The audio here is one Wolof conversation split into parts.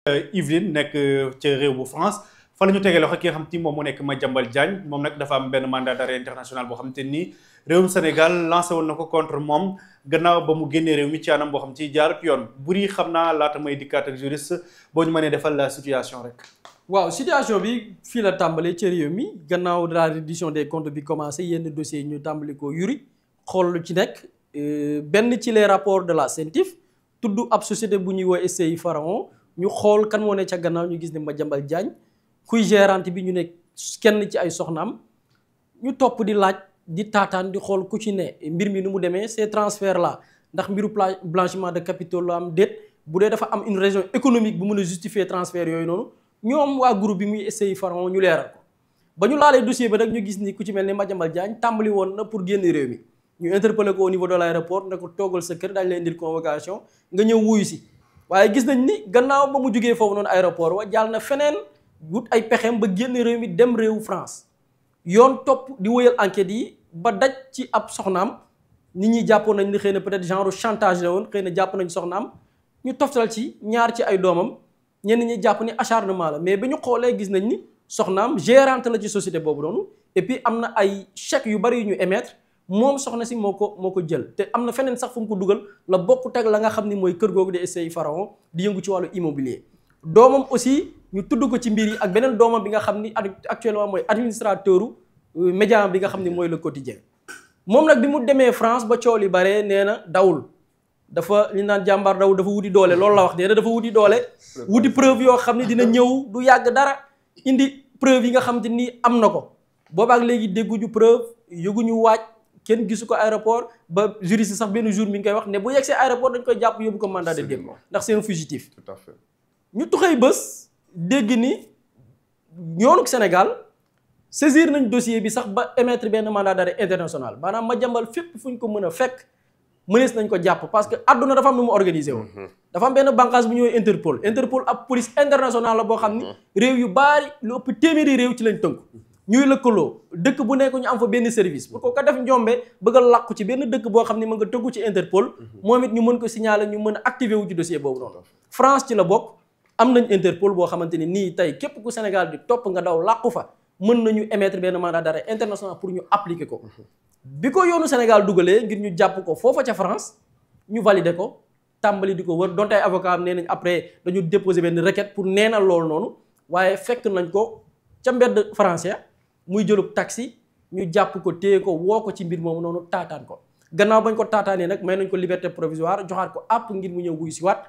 Yvelines nekk ca réew bu France fa la ñu tegee loxo ki nga xam te ni moom mu nekk Madiambal Diagne moom nag dafa am benn mandat d'arrêt international boo xam te ni réewum Sénégal lancé woon na ko contre moom gannaaw ba mu génnee réew mi ci anam boo xam ci jaarut yoon buri xam naa laata may dikkaat ak juriste boo ñu mënee defal la situation rek. waaw situation bi fii la tàmbalee ci réew mi gannaaw de la reddition des comptes bi commencé yenn dossiers ñu tàmbali ko yuri xool lu ci nekk benn ci les rapports de la CENTIF tudd ab société bu ñuy woowee SCI Pharaon ñu xool kan moo ne ca gannaaw ñu gis ne Madiambal Diagne kuy gérante bi ñu ne kenn ci ay soxnaam ñu topp di laaj di taataan di xool ku ci ne mbir mi nu mu demee ces transferts là ndax mbiru blanchiment de capitaux la am déet bu dee dafa am une raison économique bu mën a justifier transfert yooyu noonu ñoom waa groupe bi muy SCI Pharaon ñu leeral ko ba ñu laalee dossier ba nag ñu gis ni ku ci mel ni Madiambal Diagne tàmbali woon na pour génn réew mi ñu interpellé ko au niveau de l'aéroport ne ko toogal sa kër daañu lay indil convocation nga ñëw wuyu si waaye gis nañ ni gannaaw ba mu jógee foofu noonu aéroport wa jàll na feneen wut ay pexeem ba génn réew mi dem réewu France yoon topp di wëyal enquête yi ba daj ci ab soxnaam nit ñi jàppoon nañ ni xëy na peut-être genre chantage la woon xëy na jàpp nañ soxnaam ñu toftal ci ñaar ci ay doomam ñenn ñi jàpp ni acharnement la mais bi ñu xoolee gis nañ ni soxnaam gérante la ci société boobu noonu et puis am na ay chèques yu bari yu ñu émettre moom soxna si moo ko jël te am na feneen sax fu mu ko dugal la bokk teg la nga xam ni mooy kër googu de SCI Pharaon di yëngu ci wàllu immobilier doomam aussi ñu tudd ko ci mbir yi ak beneen doomam bi nga xam ni actuellement mooy administrateur média bi nga xam ni mooy le quotidien moom nag bi mu demee France ba coow li bare nee na dawul dafa li naan jàmbaar dawul dafa wuti doole loolu la wax nee na dafa wuti doole wuti preuve yoo xam ni dina ñëw du yàgg dara indi preuve yi nga xam te ni am na ko boobaak léegi dégguñu preuve yëguñu waaj kenn gisu ko aéroport ba juriste sax benn jour mi ngi koy wax ne bu yegsee aéroport dañ koy jàpp yóbbu ko mandat de dépôt ndax c'est un fugitif. Tout à fait. ñu tuxay bés dégg ni yoonu Sénégal saisir nañ dossier bi sax ba émettre benn mandat d'arrêt international maanaam Madiambal fépp fu ñu ko mën a fekk mënees nañ ko jàpp parce que àdduna dafa am nu mu organisé woon. dafa am benn bànqaas bu ñëwee Interpol ab police internationale la boo xam ni réew yu baari lu ëpp téeméeri réew ci lañ tënku. ñuy lëkkaloo dëkk bu nekk ñu am fa benn service pour que ka def njombe bëgg a làqu ci benn dëkk boo xam ne mën nga tëggu ci Interpol moom it ñu mën ko signaler ñu mën a activer wu ci dossier boobu noonu France ci la bokk am nañ Interpol boo xamante ni nii tey képp ku Sénégal di topp nga daw làqu fa mën nañu émettre benn mandat d'arrêt international pour ñu appliquer ko bi ko yoonu Sénégal dugalee ngir ñu jàpp ko foofa ca France ñu valider ko tàmbali di ko wër donte ay avocat am nee nañ après dañu déposer benn requête pour neenal loolu noonu waaye fekk nañ ko ca mbedd français muy jëlub taxi ñu jàpp ko téye ko woo ko ci mbir moomu noonu taataan ko gannaaw bañ ko taataanee nag may nañ ko liberté provisoire joxaat ko àpp ngir mu ñëw wuy si waat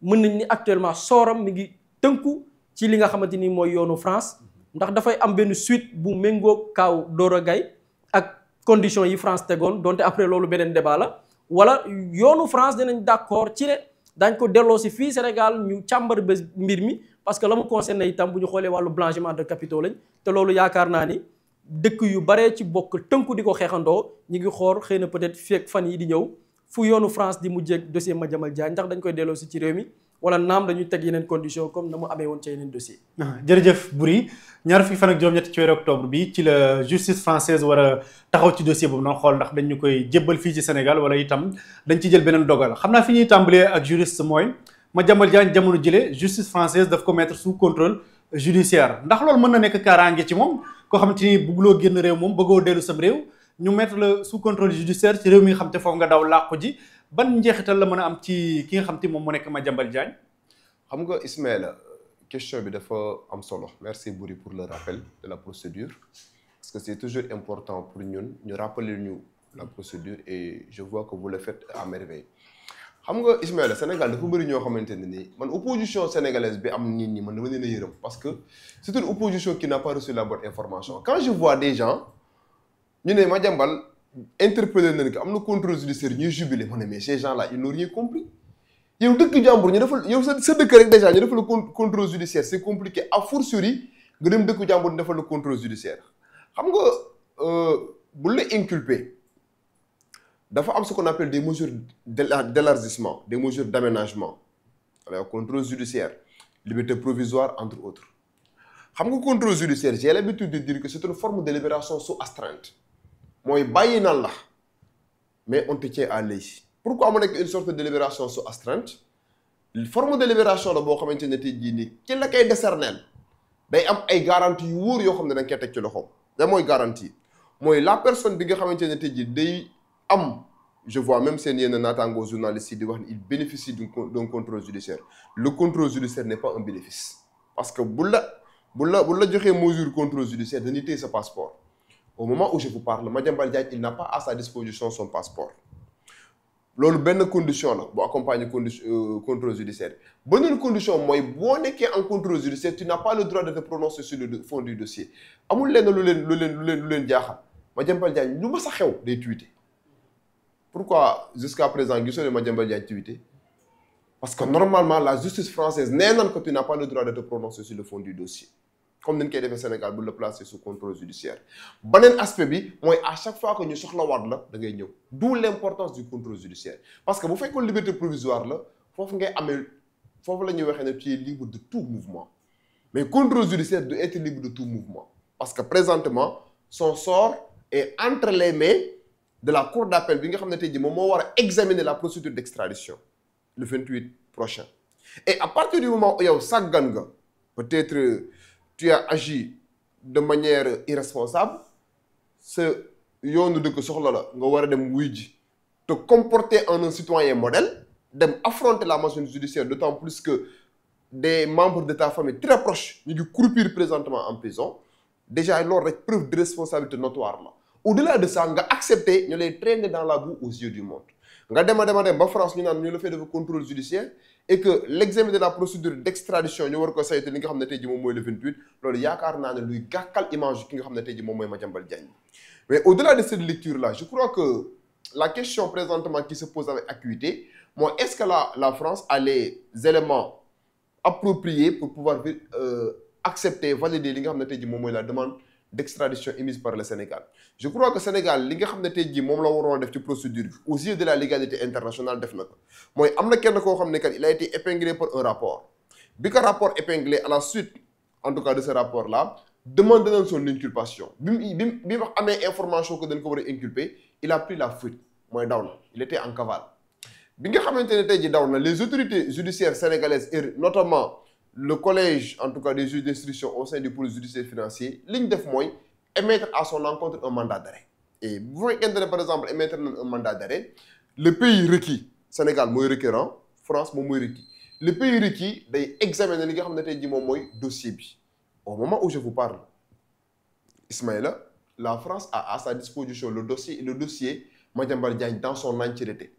mën nañ ni actuellement sooram mi ngi tënku ci li nga xamante ni mooy yoonu France ndax dafay am benn suite bu méngoo kaaw Doro Gaye ak conditions yi France tegoon donte après loolu beneen débat la wala yoonu France dinañ d'accord ci ne dañ ko delloo si fii Sénégal ñu càmbar ba mbir mi parce que la mu concerné itam bu ñu xoolee wàllu blanchiment de capitaux lañ te loolu yaakaar naa ni dëkk yu baree ci bokk tënku di ko xeexandoo ñu ngi xool xëy na peut-être fekk fan yi di ñëw fu yoonu France di mujjeeg dossier Madiambal Diagne ndax dañ koy delloo si ci réew mi wala naam dañuy teg yeneen condition comme na mu amee woon ci yeneen dossier jërëjëf Boury ñaar fukki fan ak juróom-ñett ci weeru octobre bi ci la justice française war a taxaw ci dossier boobu noonu xool ndax dañ ñu koy jébbal fii ci Sénégal wala itam dañ ci jël beneen dogal xam naa fi ñuy tàmbalee ak juriste mooy Madiambal Diagne jamono jële justice française daf ko mettre sous contrôle judiciaire ndax loolu mën na nekk kaaraange ci moom koo xamante ni bëgguloo génn réew moom bëggoo dellu sam réew ñu mettre la sous contrôle judiciaire ci réew mi nga xam te foofu nga daw làqu ji ban njeexital la mën a am ci ki nga xam te moom mu nekk Madiambal Diagne. xam nga Ismaël question bi dafa am solo merci Boury pour le rappel de la procédure parce que c'est toujours important pour ñun ñu rappeler ñu la procédure et je vois que vous le faites à merveille. xam nga Ismaël Sénégal dafa bëri ñoo xamante ne nii man opposition sénégalaise bi am nit ñi man dama leen a yërëm parce que c'est une opposition qui n'a pas reçu la bonne information quand je vois des gens ñu ne Madiambal interpellé nañ ko am na contrôle judiciaire ñuy jubilé ma ne mais ces gens là ils n'ont rien compris yow dëkk jàmbur ñu defal yow sa dëkk rek déjà ñu defal le contrôle judiciaire c'est compliqué a fortiori nga dem dëkk jàmbur ñu defal le contrôle judiciaire xam nga bu la inculpé dafa am ce qu'on appelle des mesures d'élargissement des mesures d'aménagement alors contrôle judiciaire liberté provisoire entre autres xam nga contrôle judiciaire j'ai l'habitude de dire que c'est une forme de libération sous astreinte mooy bàyyi nan la mais on te tient à l'œil pourquoi mu nekk une sorte de libération sous astreinte forme de libération la boo xamante ne tey jii nii ki la koy décerner day am ay garantie yu wóor yoo xam ne da nga koy teg ci loxoom da mooy garantie mooy la personne bi nga xamante ne tey jii day am je vois même seen yenn naataangoo journalistes yi di wax ne il bénéficie d'un contrôle judiciaire le contrôle judiciaire n'est pas un bénéfice parce que bu la joxee mesure contrôle judiciaire dañuy téye sa passeport au moment où je vous parle Madiambal Diagne il n'a pas à sa disposition son passeport loolu benn condition la bu accompagner contrôle judiciaire beneen condition mooy boo nekkee en contrôle judiciaire tu n'as pas le droit de te prononcer sur le fond du dossier amul lenn lu leen jaaxal Madiambal Diagne lu ma sa xew day tweeter pourquoi jusqu'à présent gisoo ne Madiambal Diagne tweeter parce que normalement la justice française nee nan que tu n'as pas le droit de te prononcer sur le fond du dossier comme ni ñu koy defee Sénégal bu la placer sous contrôle judiciaire beneen aspect bi mooy à chaque fois que ñu soxlawaat la da ngay ñëw d'où l'importance du contrôle judiciaire parce que bu fekkoon liberté provisoire la foofu ngay amee foofu la ñuy waxee ne tu es libre de tout mouvement mais contrôle judiciaire doit être libre de tout mouvement parce que présentement son sort est entre les mains de la cour d'appel bi nga xam ne tey jii moom moo war a examiner la procédure d'extradition le 28 prochain et à partir du moment où yow sàggan nga peut-être tu as agi de manière irresponsable sa yoonu dëkk soxla la nga war a dem wuy ji te comporter en un citoyen modèle dem affronter la machine judiciaire d'autant plus que des membres de ta famille très proches ñu ngi croupir présentement en prison déjà loolu rek preuve de responsabilité notoire la au-delà de ça nga accepter ñu lay traîner dans la boue aux yeux du monde nga dem ba France ñu naan ñu la fay def contrôle judiciaire et que l'examen de la procédure d'extradition ñu war ko saytu li nga xam ne tey jii moom mooy le 28 loolu yaakaar naa ne luy gàkkal image ki nga xam ne tey jii moom mooy Madiambal Diagne mais au-delà de cette lecture là je crois que la question présentement qui se pose avec acuité mooy est-ce que la France a les éléments appropriés pour pouvoir accepter valider li nga xam ne tey jii moom mooy la demande d'extradition émise par le Sénégal je crois que Sénégal li nga xam ne tey jii moom la waroon def ci procédure bi aux yeux de la légalité internationale def na ko mooy am na kenn koo xam ne kat il a été épinglé par un rapport bi ko rapport épinglé à la suite en tout cas de ce rapport là demande nañ son inculpation bi mu amee information que dañ ko war a inculper il a pris la fuite mooy daw na il était en cavale bi nga xamante ne tey jii daw na les autorités judiciaires sénégalaises et notamment le collège en tout cas des juges d'instruction au sein du pôle judiciaire financier li ñu def mooy émettre à son encontre un mandat d'arrêt et bu fekkente ne par exemple émettre nañ un mandat d'arrêt le pays requis Sénégal mooy requérant France moom mooy requis le pays requis day examiner li nga xam ne tey jii moom mooy dossier bi au moment où je vous parle Ismaïla la France a à sa disposition le dossier Madiambal Diagne dans son entièreté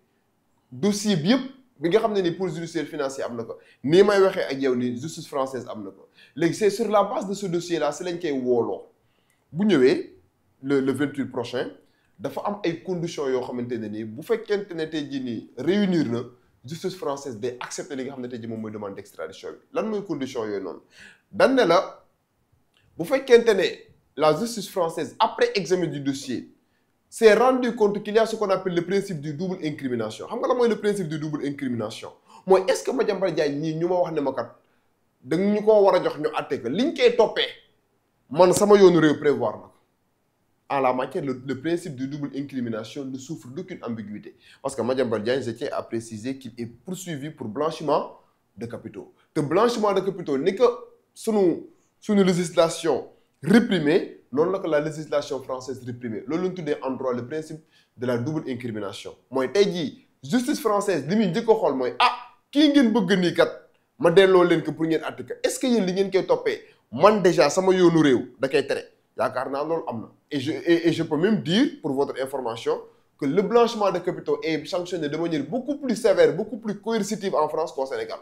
dossier bi yëpp bi nga xam ne ni pôle judiciaire financier am na ko nii may waxee ak yow ni justice française am na ko léegi c'est sur la base de ce dossier là si lañ koy wooloo bu ñëwee le 28 prochain dafa am ay conditions yoo xamante ne nii bu fekkente ne tey jii nii réunir na justice française day accepter li nga xam ne tey jii moom mooy demande d'extradition bi lan mooy conditions yooyu noonu dañ ne la bu fekkente ne la justice française après examen du dossier s'est rendu compte qu'il y a ce qu'on appelle le principe du double incrimination xam nga la mooy le principe du double incrimination mooy est-ce que Madiambal Diagne ñii ñu ma wax ne ma kat da ñu ko war a jox ñu àtte que liñ koy toppee man sama yoonu réew prévoir na en la matière le principe du double incrimination ne souffre d'aucune ambiguïté parce que Madiambal Diagne je tiens à préciser qu'il est poursuivi pour blanchiment de capitaux te blanchiment de capitaux ni que sunu législation réprimée noonu la ko la législation française réprimée loolu la ñu tuddee en droit le principe de la double incrimination mooy tey jii justice française li muy njëkk a xool mooy kii ngeen bëgg nii kat ma delloo leen ko pour ngeen àtte ko est-ce que yéen li ngeen koy toppee man déjà sama yoonu réew da koy tere yaakaar naa loolu am na et je peux même dire pour votre information que le blanchiment de capitaux est sanctionné de manière beaucoup plus sévère beaucoup plus coercitive en France qu'au Sénégal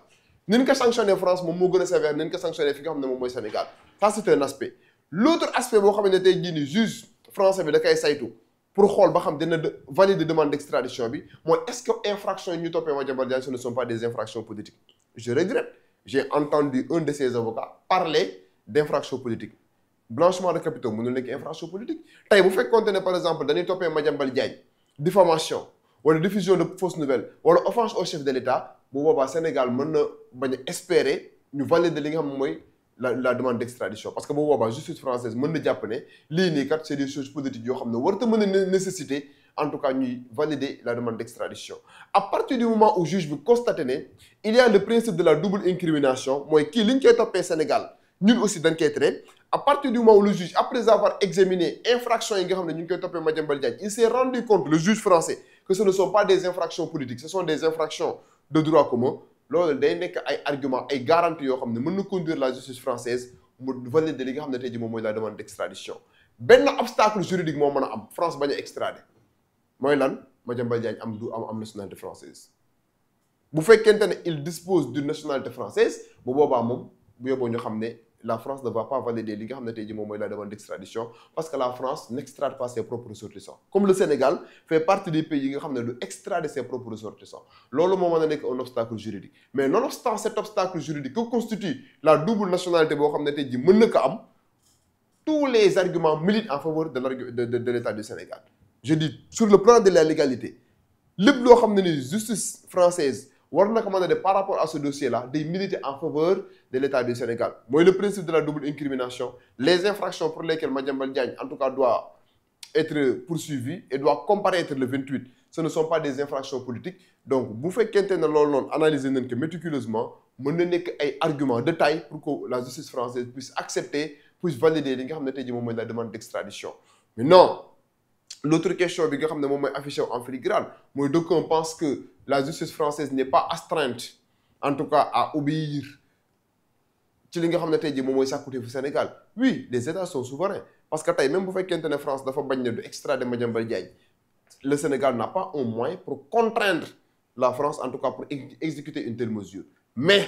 ni ñu ko sanctionné France moom moo gën a sévère ni ñu ko sanctionné fi nga xam ne moom mooy Sénégal ça c'est un aspect l'autre aspect boo xam ne tey jii nii juge français bi da koy saytu pour xool ba xam dina valider demande d'extradition bi mooy est-ce que infractions yi ñu toppee Madiambal Diagne ce ne sont pas des infractions politiques je regrette j'ai entendu un de ses avocats parler d'infractions politiques blanchiment de capitaux mënul nekk infraction politique tey bu fekkoonte ne par exemple dañuy toppee Madiambal Diagne diffamation wala diffusion de fausses nouvelles wala offense au chef de l'État bu boobaa Sénégal mën na bañ a espérer ñu valider li nga xam mooy la demande d'extradition parce que bu boobaa justice française mën na jàpp ne lii nii kat c'est des choses politiques yoo xam ne warta mën a nécessiter en tout cas ñuy valider la demande d'extradition à partir du moment où juge bi constaté ne il y a le principe de la double incrimination mooy kii li ñu koy toppee Sénégal ñun aussi dañ koy traité à partir du moment où le juge après avoir examiné infractions yi nga xam ne ñu ngi koy toppee Madiambal Diagne il s'est rendu compte le juge français que ce ne sont pas des infractions politiques ce sont des infractions de droit commun loolu day nekk ay arguments ay garanties yoo xam ne mën na conduire la justice française mu valider li nga xam ne tey jii moom mooy la demande d'extradition benn obstacle juridique moo mën a am France bañ a extrader mooy lan Madiambal Diagne am nationalité française bu fekkente ne il dispose d'une nationalité française bu boobaa moom bu yóbboo ñu xam ne la France ne va pas valider li nga xam ne tey jii moom mooy la demande d'extradition parce que la France n'extrade pas ses propres ressortissants comme le Sénégal fait partie des pays yi nga xam ne du extrader ses propres ressortissants loolu moo mën a nekk un obstacle juridique mais nonobstant cet obstacle juridique que constitue la double nationalité boo xam ne tey jii mën na ko am tous les arguments militent en faveur de l'État du Sénégal je dis sur le plan de la légalité lépp loo xam ne ni justice française war na ko mën a def par rapport à ce dossier là day militer en faveur de l'État du Sénégal mooy le principe de la double incrimination les infractions pour lesquelles Madiambal Diagne en tout cas doit être poursuivi et doit comparaître le 28 ce ne sont pas des infractions politiques donc bu fekkente ne loolu noonu analyser nañ ko méticuleusement mën na nekk ay arguments de taille pour que la justice française puisse accepter puisse valider li nga xam ne tey jii moom mooy la demande d'extradition mais non l'autre question bi nga xam ne moom mooy affiché en filigrane mooy d'aucuns pensent que la justice française n'est pas astreinte en tout cas à obéir ci li nga xam ne tey jii moom mooy sàkkuteefu Sénégal oui les États sont souverains parce que tey même bu fekkente ne France dafa bañ ne du extrader Madiambal Diagne le Sénégal n'a pas un moyen pour contraindre la France en tout cas pour exécuter une telle mesure mais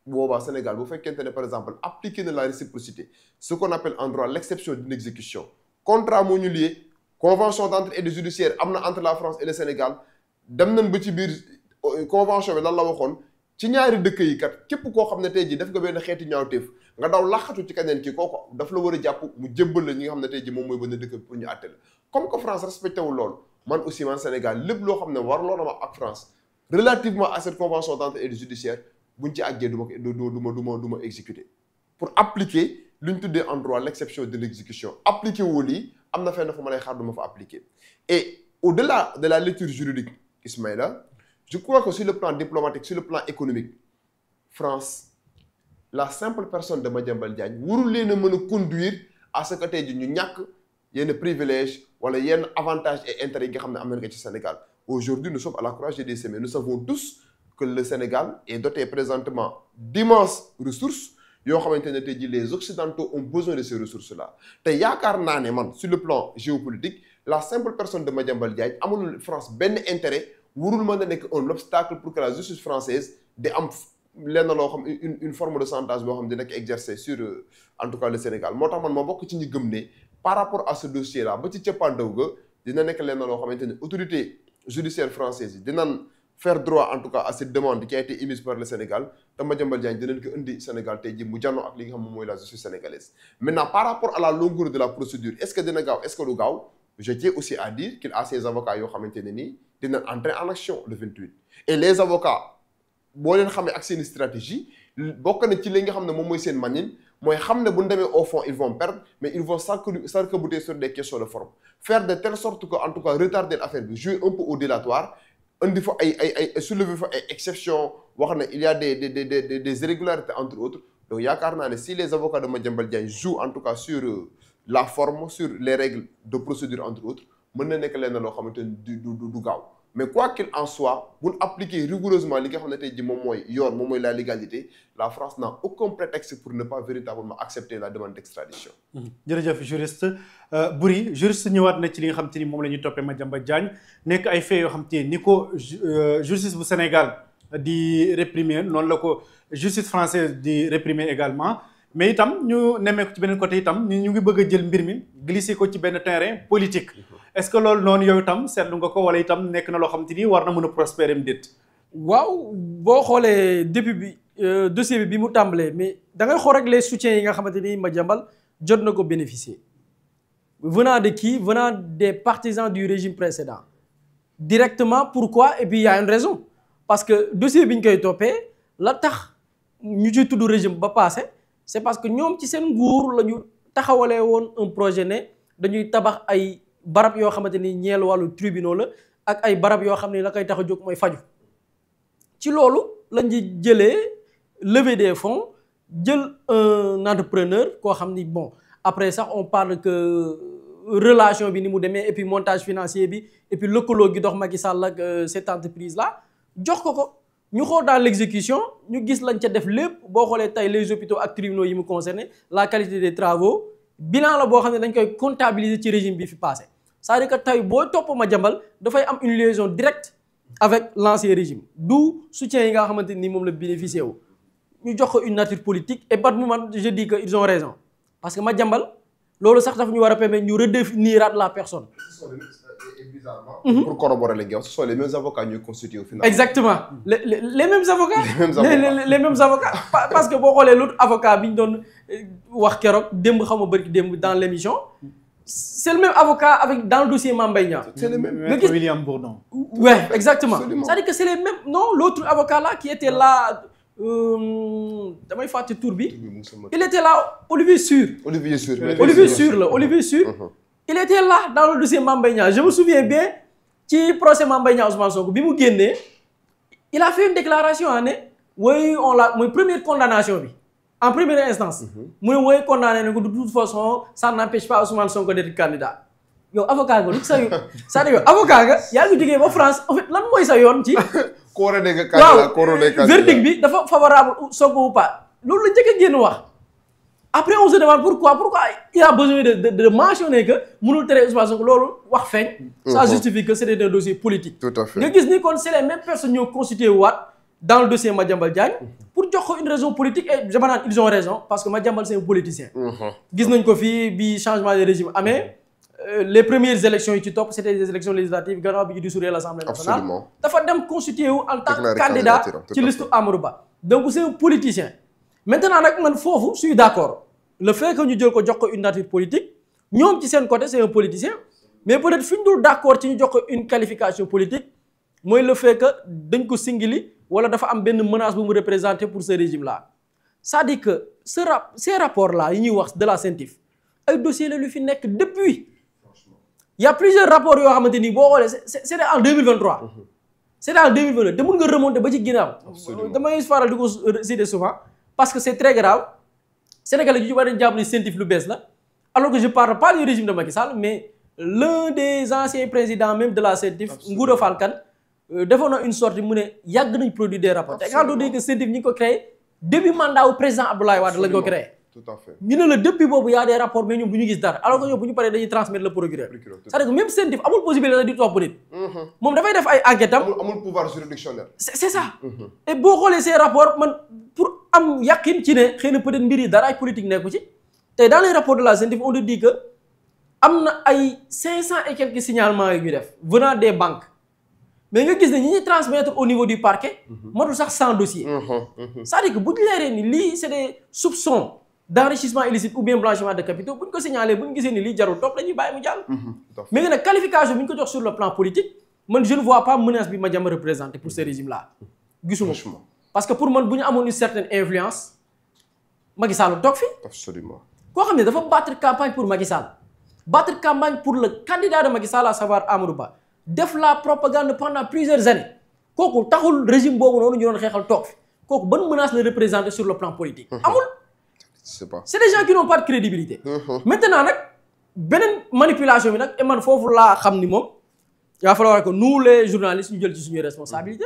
boobaa Sénégal bu fekkente ne par exemple appliquer na la réciprocité ce qu'on appelle en droit l'exception d'une exécution contrat moo ñu lié convention d'entraide judiciaire am na entre la France et le Sénégal dem nañ ba ci biir convention bi lan la waxoon ci ñaari dëkk yi kat képp koo xam ne tey jii def nga benn xeeti ñaawteef nga daw laxatu ci keneen kii kooku daf la war a jàpp mu jébbal la ñi nga xam ne tey jii moom mooy benn dëkk pour ñu àtte la comme que France respecté wul loolu man aussi man Sénégal lépp loo xam ne war loo na ma ak France relativement à cette convention d'entraide judiciaire buñ ci àggee du ma exécuter pour appliquer lu ñu tuddee en droit l'exception de l'exécution appliquer woo lii am na fenn fu ma lay xaar du ma fa appliquer et au-delà de la lecture juridique Ismaïla je crois que sur le plan diplomatique sur le plan économique France la simple personne de Madiambal Diagne warul leen a mën a conduire à ce que tey ji ñu ñàkk yenn privilèges wala yenn avantages et intérêts yi nga xam ne am nañ ko ci Sénégal aujourd'hui nous sommes à la croisée des chemins nous savons tous que le Sénégal est doté présentement d'immenses ressources yoo xamante ne tey jii les Occidentaux ont besoin de ces ressources-là te yaakaar naa ne man sur le plan géopolitique la simple personne de Madiambal Diagne amul France benn intérêt warul mën a nekk un obstacle pour que la justice française di am lenn loo xam une forme de chantage boo xam dina ko exercer sur en tout cas le Sénégal moo tax man ma bokk ci ñi gëm ne par rapport à ce dossier-là ba ci cëppaandaw ga dina nekk lenn loo xamante ne autorité judiciaire française yi dinañ faire droit en tout cas à cette demande qui a été émise par le Sénégal te Madiambal Diagne dinañ ko indi Sénégal tey jii mu jànnoo ak li nga xam moom mooy la justice sénégalaise maintenant par rapport à la longueur de la procédure est-ce que dina gaaw est-ce que du gaaw je tiens aussi à dire qu'il a ses avocats yoo xamante ne nii dina entrer en action le 28 et les avocats boo leen xamee ak seen stratégie bokk na ci li nga xam ne moom mooy seen manière mooy xam ne bu ñu demee au fond ils vont perdre mais ils vont s'arc-bouter sur des questions de forme faire de telle sorte que en tout cas retarder l'affaire bi jouer un peu au dilatoire indi fa ay soulever fa ay exceptions wax ne il y a des irrégularités entre autres donc yaakaar naa ne si les avocats de Madiambal Diagne jouent en tout cas sur la forme sur les règles de procédure entre autres mën na nekk lenn loo xamante ni du gaaw mais quoi qu'il en soit bu ñu appliquer rigoureusement li nga xam ne tey jii moom mooy yoon moom mooy la légalité la France n'a aucun prétexte pour ne pas véritablement accepter la demande d'extradition. jërëjëf juriste Boury juriste ñëwaat na ci li nga xam te ni moom la ñuy toppee Madiambal Diagne nekk ay faits yoo xam te ni ko justice bu Sénégal di réprimer noonu la ko justice française di réprimer également. mais itam ñu nemmee ko ci beneen côté itam ñu ngi bëgg a jël mbir mi glisser ko ci benn terrain politique est-ce que loolu noonu yow itam seetlu nga ko wala itam nekk na loo xam te ni war na mën a prospérer mu déet. waaw boo xoolee depuis bi dossier bi mu tàmbalee mais da ngay xool rek les soutiens yi nga xamante ni Madiambal jot na ko bénéficier venant de qui venant des partisans du régime précédent directement pourquoi et puis il y a une raison parce que dossier bi ñu koy toppee la tax ñu ciy tudd régime ba passé. c'est parce que ñoom ci seen nguur la ñu taxawalee woon un projet ne dañuy tabax ay barab yoo xamante ni ñeel wàllu tribunaux la ak ay barab yoo xam ne la koy tax a jóg mooy faju ci loolu lañ di jëlee levée des fonds jël un entrepreneur koo xam ni bon après sax on parle que relation bi ni mu demee et puis montage financier bi et puis lëkkaloo gi dox Macky Sall ak cette entreprise là jox ko ñu xool dans l'exécution ñu gis lañ ca def lépp boo xoolee tey les hôpitaux ak tribunaux yi mu concerné la qualité des travaux bilan la boo xam ne dañ koy comptabiliser ci régime bi fi passé c'est-à-dire que tey boo topp Madiambal dafay am une liaison directe avec l'ancien régime d'où soutien yi nga xamante ni moom la bénéficié wu ñu jox ko une nature politique et par moment je dis que ils ont raison parce que Madiambal loolu sax dafa ñu war a permettre ñu redéfinir la personne. Pour corroborer les gars, ce sont les mêmes avocats ñu constitué au final. Exactement les mêmes avocats. les mêmes avocats parce que boo xoolee l'autre avocat bi ñu doon wax keroog démb xam nga bëri démb dans l'émission c'est le même avocat avec dans le dossier Mame Mbaye Niang. C'est le même. Maître William Bourdon. Ouais, exactement. Absolument. C'est-à-dire que c'est les mêmes. Non, l'autre avocat là qui était là. Damay fàtte tur bi. Il était là, Olivier Sur. Olivier Sur. Olivier Sur. Il était là dans le dossier Mame Mbaye Niang. Je me souviens bien ci procès Mame Mbaye Niang Ousmane Sonko bi mu génnee il a fait une déclaration ne oui on l'a mooy première condamnation bi en première instance. mu ne oui condamné na ko de toute façon ça n'empêche pas Ousmane Sonko d'être candidat. yow avocat nga lu sa yoon c'est-à-dire yow avocat nga yaa ngi jógee ba France en fait lan mooy sa yoon ci. Couronné nga candidat couronné candidat verdict bi dafa favorable Sonko ou pas loolu la njëkk a génn wax. Après on se demande pourquoi il a besoin de mentionner que mënul tere Ousmane Sonko loolu wax feeñ. ça justifie que c'était un dossier politique. Tout à fait nga gis ni kon c'est les mêmes personnes ñoo constitué waat dans le dossier Madiambal Diagne pour jox ko une raison politique et je pense ils ont raison parce que Madiambal c'est un politicien. gis nañ ko fii bi changement de régime amee. Les premières élections yi ci topp c'était des élections législatives gannaaw bi ñu dissoudre l'Assemblée nationale. Absolument. dafa dem constitué wu en tant que candidat ci liste Amadou Ba. donc c'est un politicien. maintenant nag man foofu je suis d'accord le fait que ñu jël ko jox ko une nature politique ñoom ci seen côté c'est un politicien mais peut-être fi ñu dul d'accord ci ñu jox ko une qualification politique mooy le fait que dañ ko singili wala dafa am benn menace bu mu représenter pour ce régime là. c'est-à-dire que ces rapports là yi ñuy wax de la CENTIF ay dossiers la lu fi nekk depuis. Il y a plusieurs rapports yoo xamante ni boo xoolee c'était en 2023. C'était en 2022 te mën nga remonter ba ci ginnaaw. damay faral di ko citer souvent parce que c'est très grave Sénégalais yu ci war a jàpp ni CENTIF lu bees la alors que je parle pas du régime de Macky Sall mais l'un des anciens présidents même de la CENTIF Ngouda Fall Kane defoon na une sortie mu ne yàgg nañ produire des rapports te quand on dit que CENTIF ñi ngi ko créé début mandat wu président Abdoulaye Wade lañ ko créé. Tout à fait. ñu ne la depuis boobu y a des rapports mais ñoom bu ñu gis dara alors que ñoom bu ñu paree dañuy transmettre le procureur. c'est-à-dire que même CENTIF amul possibilité di topp nit. moom dafay def ay enquêtes am. amul pouvoir juridictionnel. c'est ça. et boo xoolee ces rapports man pour am yàqin ci ne xëy na peut-être mbir yi dara ay politique nekku ci te dans les rapports de la CENTIF on te dit que am na ay 500 et quelques signalements yu ñu def venant des banques mais nga gis ne ñi ñuy transmettre au niveau du parquet. matul sax 100 dossiers. c'est-à-dire que bu ñu leeree ni lii c'est des soupçons. d'enrichissement illicite ou bien blanchiment de capitaux bu ñu ko signalé bu ñu gisee ni lii jarul topp dañuy bàyyi mu jàll. mais nag qualification bi ñu ko jox sur le plan politique man je ne vois pas menace bi Madiambal représenté pour ce régime là. gisuma parce que pour man bu ñu amoon une certaine influence Macky Sall toog fi. Absolument. koo xam ne dafa battre campagne pour Macky Sall battre campagne pour le candidat de Macky Sall à savoir Amadou Ba def la propagande pendant plusieurs années kooku taxul régime boobu noonu ñu doon xeexal toog fi kooku ban menace la représenté sur le plan politique. amul. C'est des gens qui n'ont pas de crédibilité. Maintenant nag beneen manipulation bi nag et man foofu laa xam ni moom il va falloir que nous les journalistes ñu jël ci suñuy responsabilité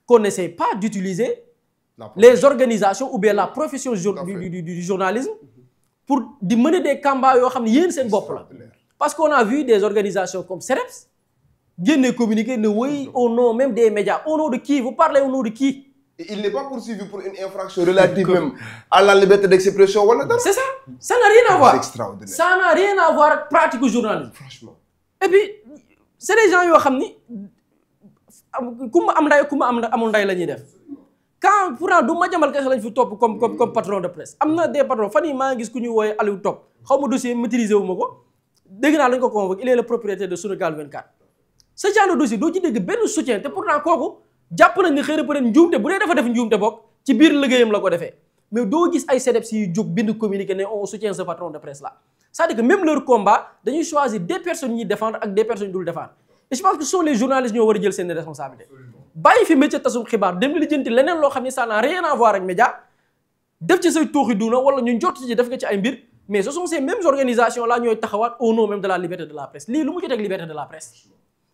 qu'on n'essaie pas d'utiliser les organisations ou bien la profession du journalisme pour di mener des combats yoo xam ne yéen seen bopp la parce qu'on a vu des organisations comme CEREPS génne communiqué ne oui au nom même des médias au nom de qui vous parlez au nom de qui. Et il n'est pas poursuivi pour une infraction relative même à la liberté d'expression wala dara. C'est ça. Ça n'a rien à voir. C'est extraordinaire. Ça n'a rien à voir ak pratique du journalisme. Franchement. Et puis c'est des gens yoo xam ni ku ma am nday ku ma amul nday la ñuy def quand pourtant du Madiambal kese lañ fi topp comme patron de presse am na des patrons fan yii maa ngi gis ku ñuy wooye Aliou Top xaw ma dossier maîtriser wu ma ko dégg naa lañ ko convoqué il est le propriétaire de Sunugal 24. ce genre de dossier doo ci dégg benn soutien te pourtant kooku. jàpp nañ ne xëy na peut-être njuumte bu dee dafa def njuumte bokk ci biir liggéeyam la ko defee mais doo gis ay CDEPS yu jóg bind communiqué ne on soutient ce patron de presse là c'est-à-dire que même leur combat dañuy choisir des personnes ñuy défendre ak des personnes dul défendre et je pense que ce sont les journalistes ñoo war a jël seen responsabilité bàyyi fi métier tasum xibaar dem li jënti leneen loo xam ne ça n'a rien à voir ak média def ci say tooxi duuna wala ñu njott ci def nga ci ay mbir mais ce sont ces mêmes organisations là ñooy taxawaat au nom même de la liberté de la presse lii lu mu ci teg liberté de la presse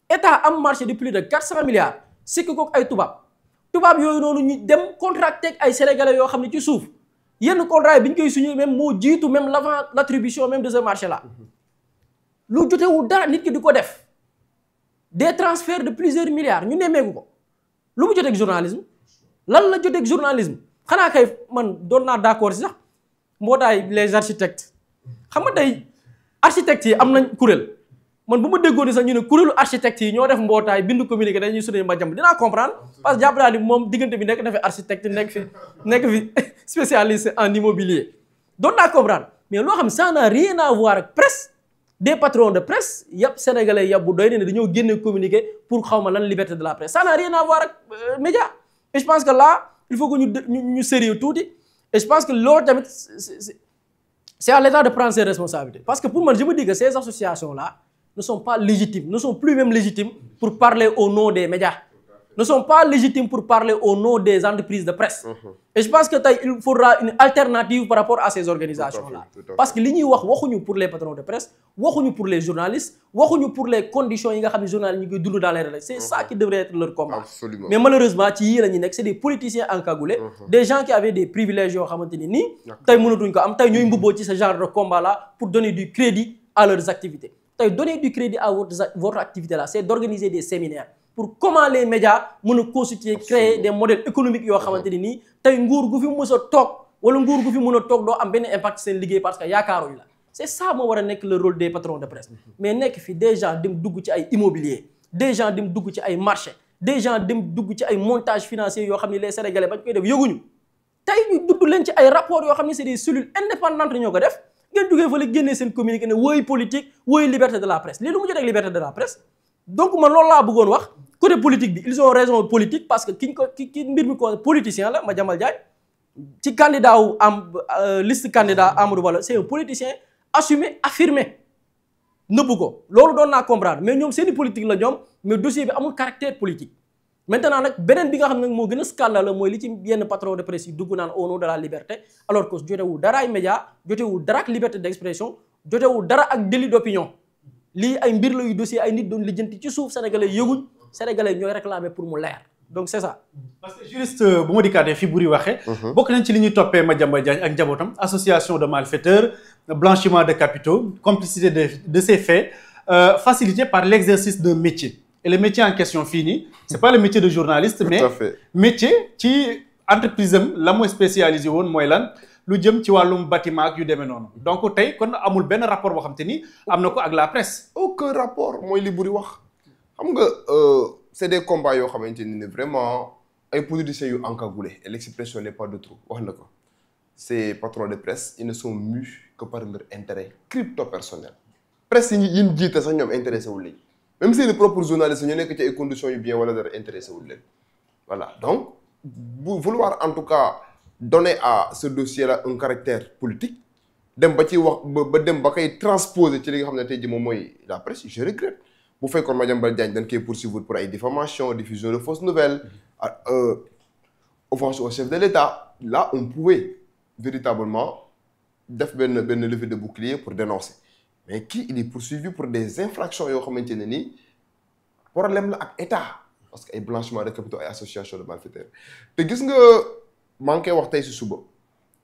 état am marché de plus de 400 milliards sikk kook ay tubaab yooyu noonu ñu dem contracté ak ay sénégalais yoo xam ne ci suuf yenn contrat yi bi ñu koy signé même moo jiitu même l'avant l'attribution même de ce marché là lu jotewul dara nit ki di ko def des transferts de plusieurs milliards ñu nemmeeku ko lu mu joteeg journalisme lan la joteeg journalisme xanaa kay man doon naa d'accord si sax mbootaay les architectes xam nga tey architectes yi am nañ kuréel man bu ma déggoon ni sax ñu ne kuréelu architectes yi ñoo def mbootaay bindu communiqué dañuy sudee ma jàmm dinaa comprendre parce que jàpp naa ni moom diggante bi nekk na fi architecte nekk fi spécialiste en immobilier doon naa comprendre mais loo xam ça n'a rien à voir ak presse des patrons de presse yëpp sénégalais yëpp bu doy ne dañoo génne communiqué pour xaw ma lan liberté de la presse ça n'a rien à voir ak média et je pense que là il faut que ñu sérieux tuuti et je pense que loolu tamit c'est à l'État de prendre ses responsabilités parce que pour moi je me dis que ces associations là ne sont pas légitimes, ne sont plus même légitimes pour parler au nom des médias, ne sont pas légitimes pour parler au nom des entreprises de presse. Et je pense que il faudra une alternative par rapport à ces organisations-là. Parce que li ñuy wax waxuñu pour les patrons de presse, waxuñu pour les journalistes, waxuñu pour les conditions yi nga xam ne journalistes ñu koy dund dans les relais. C'est ça qui devrait être leur combat. Absolument. Mais malheureusement ci yii la ñu nekk c'est des politiciens encagoulés, des gens qui avaient des privilèges yoo xamante ni nii tey mënatuñ ko am tey ñooy mbubboo ci ce genre de combat-là pour donner du crédit à leurs activités. Donner du crédit à votre activité là c'est d'organiser des séminaires pour comment les médias mën a constituer créer des modèles économiques yoo xamante ni nii tey nguur gu fi mës a toog wala nguur gu fi mën a toog doo am benn impact seen liggéey parce que yaakaaruñu la c'est ça moo war a nekk le rôle des patrons de presse mais nekk fi des gens dem dugg ci ay immobilier des gens dem dugg ci ay marché des gens dem dugg ci ay montages financiers yoo xam ne les sénégalais bañ koy def yëguñu tey ñu dudd leen ci ay rapports yoo xam ne c'est des cellules indépendantes ñoo ko def ngeen duggee fa la génnee seen communiqué ne wooy politique wooy liberté de la presse lii lu mu jot ak liberté de la presse donc man loolu laa bëggoon wax côté politique bi ils ont raison politique parce que ki mbir mi ko politicien la Madiambal Diagne ci candidat wu am liste candidat Amadou Ba la c'est un politicien assumé affirmé nëbbu ko loolu doon naa comprendre mais ñoom seeni politique la ñoom mais dossier bi amul caractère politique maintenant nag beneen bi nga xam ne moo gën a scandale mooy li ci yenn patron de presse yi dugg naan au nom de la liberté alors que jotewul dara ay média jotewul dara ak liberté d'expression jotewul dara ak délit d'opinion lii ay mbir la yu dossier ay nit doon lijjanti ci suuf sénégalais yëguñ sénégalais ñooy réclamer pour mu leer donc c'est ça. parce que juriste bu ma dikkaatee fi buri waxee. bokk nañ ci li ñuy toppee Madiambal Diagne ak njabootam association de malfaiteurs blanchiment de capitaux complicité de ces faits facilité par l'exercice d'un métier. Et le métier en question fii nii c'est pas le métier de journaliste mais métier ci entreprise am la mooy spécialisé woon mooy lan lu jëm ci wàllum bâtiment ak yu demee noonu donc tey kon amul benn rapport boo xam te ni am na ko ak la presse. aucun rapport mooy li buri wax xam nga c'est des combats yoo xamante ni vraiment ay politiciens yu encagoulés et l'expression n'est pas de trop wax na ko ces patrons de presse ils ne sont mus que par leur intérêt crypto personnel presse yi ñu jiite sax ñoom intéressé wul léegi même si les propres journalistes ñu nekk ci ay conditions yu bien wala dara intéressé wul leen voilà donc bu vouloir en tout cas donner à ce dossier-là un caractère politique dem ba ci wax ba dem ba koy transposer ci li nga xam ne tey jii moom mooy la presse je regrette bu fekkoon Madiambal Diagne dañ koy poursuivre pour ay diffamation diffusion de fausses nouvelles offense au chef de l'État là on pouvait véritablement def benn levée de bouclier pour dénoncer mais kii il est poursuivi pour des infractions yoo xamante ne nii problème la ak état parce que ay blanchiment de capitaux ay association de malfaiteurs te gis nga maa ngi koy wax tey si suba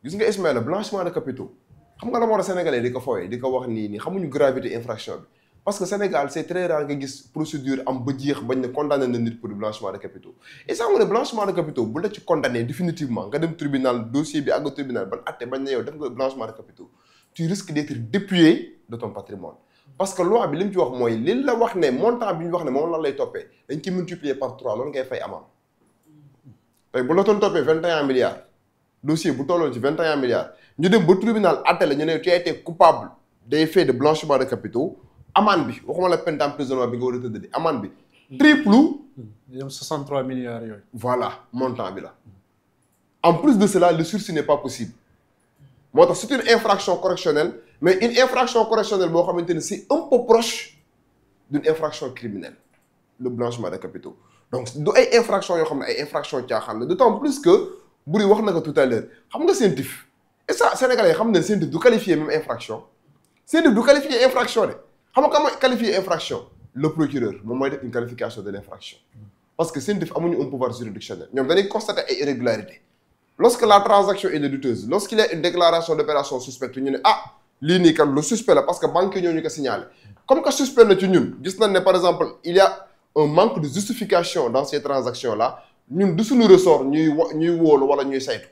gis nga Ismaïla blanchiment de capitaux xam nga la moo tax sénégalais di ko fooyee di ko wax nii xamuñu gravité infraction bi parce que Sénégal c'est très rare nga gis procédure am ba jeex bañ ne condamné na nit pour blanchiment de capitaux et ça mu ne blanchiment de capitaux bu la ci condamné définitivement nga dem tribunal dossier bi àgg tribunal ban atte bañ ne yow def nga blanchiment de capitaux tu risques d'être dépouillé de ton patrimoine parce que loi bi li mu ci wax mooy li la wax ne montant bi ñu wax ne moom lan lay toppee dañ ci multiplier par 3 loolu ngay fay amam tey bu la doon toppee 21 milliards dossier bu tolloon ci 21 milliards ñu dem ba tribunal atte la ñu ne tu as été coupable des faits de blanchiment de capitaux amende bi waxuma la peine d'emprisonnement bi nga war a tëdd di amende bi triple ñoom 63 milliards yooyu. voilà montant bi la en plus de cela le sursis n'est pas possible moo tax c'est une infraction correctionnelle mais une infraction correctionnelle boo xamante ne c'est un peu proche d'une infraction criminelle le blanchiment de capitaux donc du ay infraction yoo xam ne ay infraction caaxaan la d'autant plus que Boury wax na ko tout à l'heure xam nga CENTIF et ça sénégalais xam ne CENTIF du qualifier même infraction CENTIF du qualifier infraction de xam nga kan qualifier infraction le procureur moom mooy def une qualification de l'infraction parce que CENTIF amuñu un pouvoir juridictionnel ñoom dañuy constater ay irrégularités lorsque la transaction est douteuse lorsqu'il y a une déclaration d'opération suspecte ñu ne lii nii kan lu suspect la parce que banque yi ñoo ñu ko signalé comme que suspect na ci ñun gis nañ ne par exemple il y a un manque de justification dans ces transactions là ñun du suñu ressort ñuy wóolu wala ñuy saytu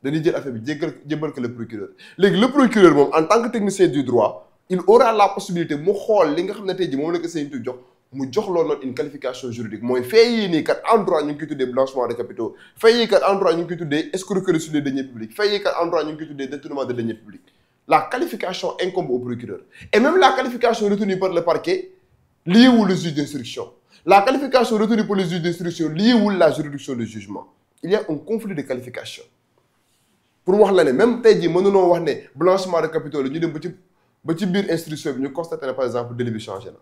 dañuy jël affaire bi jébbal ko le procureur léegi le procureur moom en tant que technicien du droit il aura la possibilité mu xool li nga xam ne tey jii moom la ko CENTIF jox mu jox loolu noonu une qualification juridique mooy fee yii nii kat en droit ñu ngi koy tuddee blanchiment de capitaux fee yii kat en droit ñu ngi koy tuddee escroquerie sur les deniers publics fee yii kat en droit ñu ngi koy tuddee détournement de deniers publics la qualification incombe au procureur et même la qualification retenue par le parquet liéwul le juge d'instruction la qualification retenue par le juge d'instruction liéwul la juridiction de jugement il y a un conflit de qualification pour wax la ne même tey jii mënunoo wax ne blanchiment de capitaux la ñu dem ba ci biir instruction bi ñu constaté ne par exemple délit bi changé na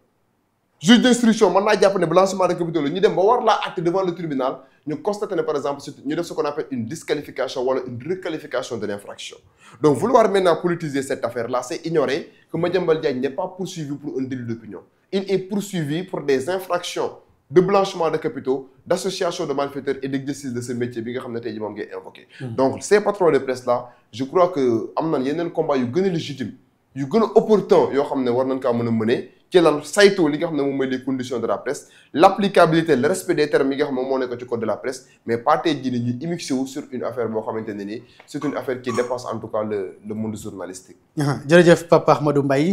juge d'instruction mën naa jàpp ne blanchiment de capitaux la ñu dem ba war laa acte devant le tribunal ñu constaté ne par exemple ñu def ce qu'on appelle une disqualification wala une requalification de l'infraction donc vouloir maintenant politiser cette affaire là c'est ignorer que Madiambal Diagne n'est pas poursuivi pour un délit d'opinion il est poursuivi pour des infractions de blanchiment de capitaux d'association de malfaiteurs et d'exercice de ce métier bi nga xam ne tey jii moom ngay invoqué donc ces patrons de presse là je crois que am nañ yeneen combat yu gën a légitime yu gën a opportun yoo xam ne war nañ kaa mën a mëne ci lan saytu li nga xam ne moom mooy les conditions de la presse l'applicabilité le respect des termes yi nga xam ne moom moo nekk ci code de la presse mais pas tey jii ni ñu immixé wu sur une affaire boo xamante ne nii c'est une affaire qui dépasse en tout cas le monde journalistique. jërëjëf Pape Ahmadou Mbaye